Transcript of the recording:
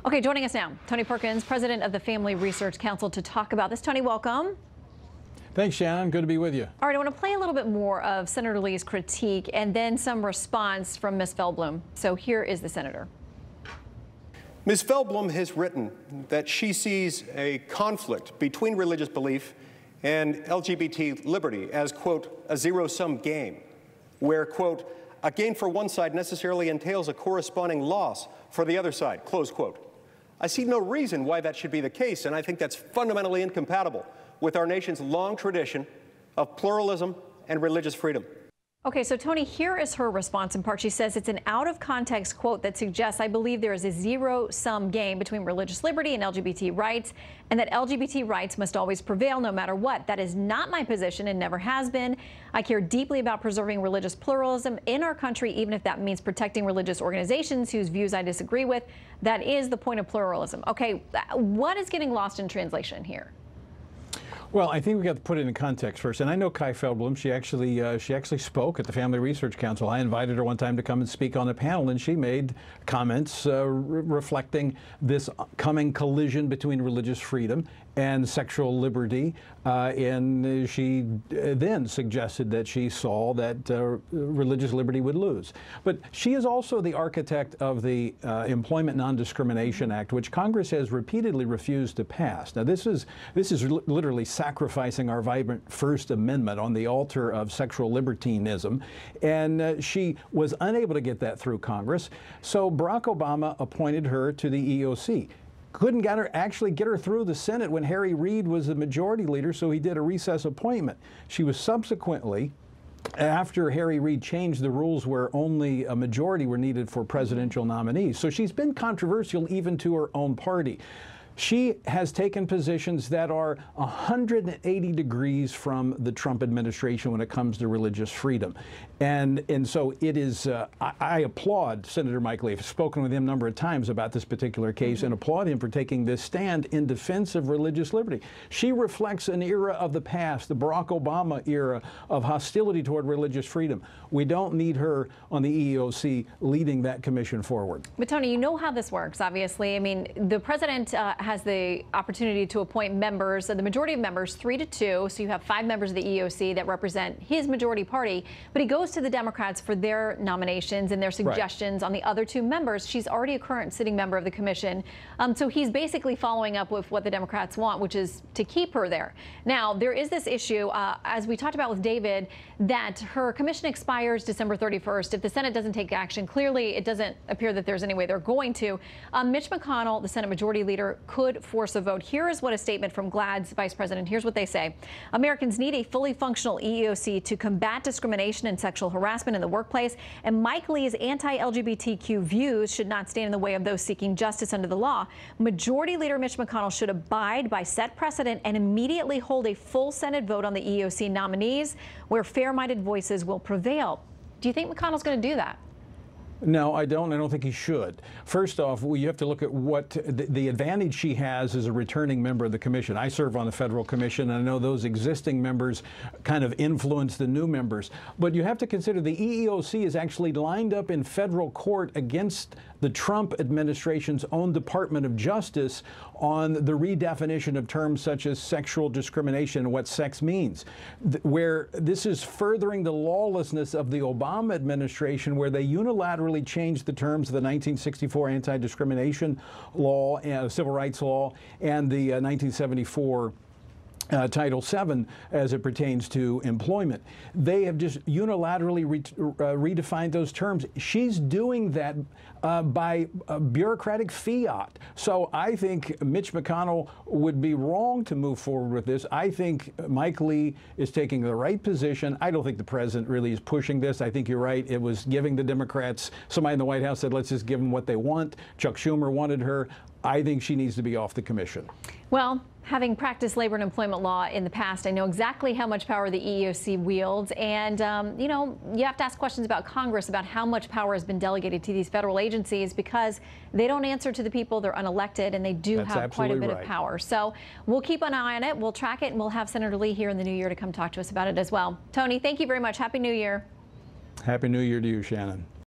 Okay, joining us now, Tony Perkins, president of the Family Research Council, to talk about this. Tony, welcome. Thanks, Shannon. Good to be with you. All right, I want to play a little bit more of Senator Lee's critique and then some response from Ms. Feldblum. So here is the senator. Ms. Feldblum has written that she sees a conflict between religious belief and LGBT liberty as, quote, a zero-sum game, where, quote, a gain for one side necessarily entails a corresponding loss for the other side, close quote. I see no reason why that should be the case, and I think that's fundamentally incompatible with our nation's long tradition of pluralism and religious freedom. Okay, so Tony, here is her response in part. She says it's an out-of-context quote that suggests, I believe there is a zero-sum game between religious liberty and LGBT rights, and that LGBT rights must always prevail no matter what. That is not my position and never has been. I care deeply about preserving religious pluralism in our country, even if that means protecting religious organizations whose views I disagree with. That is the point of pluralism. Okay, what is getting lost in translation here? Well, I think we got to put it in context first. And I know Kai Feldblum. She actually spoke at the Family Research Council. I invited her one time to come and speak on a panel, and she made comments reflecting this coming collision between religious freedom and sexual liberty. And she then suggested that she saw that religious liberty would lose. But she is also the architect of the Employment Non-Discrimination Act, which Congress has repeatedly refused to pass. Now, this is literally sacrificing our vibrant First Amendment on the altar of sexual libertinism, and she was unable to get that through Congress. So Barack Obama appointed her to the EEOC. Couldn't actually get her through the Senate when Harry Reid was the majority leader, so he did a recess appointment. She was subsequently, after Harry Reid changed the rules where only a majority were needed for presidential nominees. So she's been controversial even to her own party. She has taken positions that are 180 degrees from the Trump administration when it comes to religious freedom. And so it is, I applaud Senator Mike Lee. I've spoken with him a number of times about this particular case and applaud him for taking this stand in defense of religious liberty. She reflects an era of the past, the Barack Obama era of hostility toward religious freedom. We don't need her on the EEOC leading that commission forward. But Tony, you know how this works, obviously. I mean, the president has the opportunity to appoint members, the majority of members, 3-2. So you have 5 members of the EEOC that represent his majority party, but he goes to the Democrats for their nominations and their suggestions on the other 2 members. She's already a current sitting member of the commission. So he's basically following up with what the Democrats want, which is to keep her there. Now, there is this issue, as we talked about with David, that her commission expires December 31st. If the Senate doesn't take action, clearly it doesn't appear that there's any way they're going to. Mitch McConnell, the Senate Majority Leader, could force a vote. Here is what a statement from GLAAD's vice president. Here's what they say. Americans need a fully functional EEOC to combat discrimination and sexual harassment in the workplace, and Mike Lee's anti-LGBTQ views should not stand in the way of those seeking justice under the law. Majority Leader Mitch McConnell should abide by set precedent and immediately hold a full Senate vote on the EEOC nominees where fair-minded voices will prevail. Do you think McConnell's going to do that? No, I don't. I don't think he should. First off, you have to look at what the advantage she has as a returning member of the commission. I serve on the federal commission, and I know those existing members kind of influence the new members. But you have to consider the EEOC is actually lined up in federal court against the Trump administration's own Department of Justice on the redefinition of terms such as sexual discrimination and what sex means, where this is furthering the lawlessness of the Obama administration, where they unilaterally changed the terms of the 1964 anti-discrimination law, civil rights law, and the 1974 Title VII as it pertains to employment. They have just unilaterally redefined those terms. She's doing that by bureaucratic fiat. So I think Mitch McConnell would be wrong to move forward with this. I think Mike Lee is taking the right position. I don't think the president really is pushing this. I think you're right. It was giving the Democrats, somebody in the White House said, let's just give them what they want. Chuck Schumer wanted her. I think she needs to be off the commission. Well, having practiced labor and employment law in the past, I know exactly how much power the EEOC wields. And, you know, you have to ask questions about Congress about how much power has been delegated to these federal agencies because they don't answer to the people. They're unelected, and they do have quite a bit of power. So we'll keep an eye on it. We'll track it, and we'll have Senator Lee here in the new year to come talk to us about it as well. Tony, thank you very much. Happy New Year. Happy New Year to you, Shannon.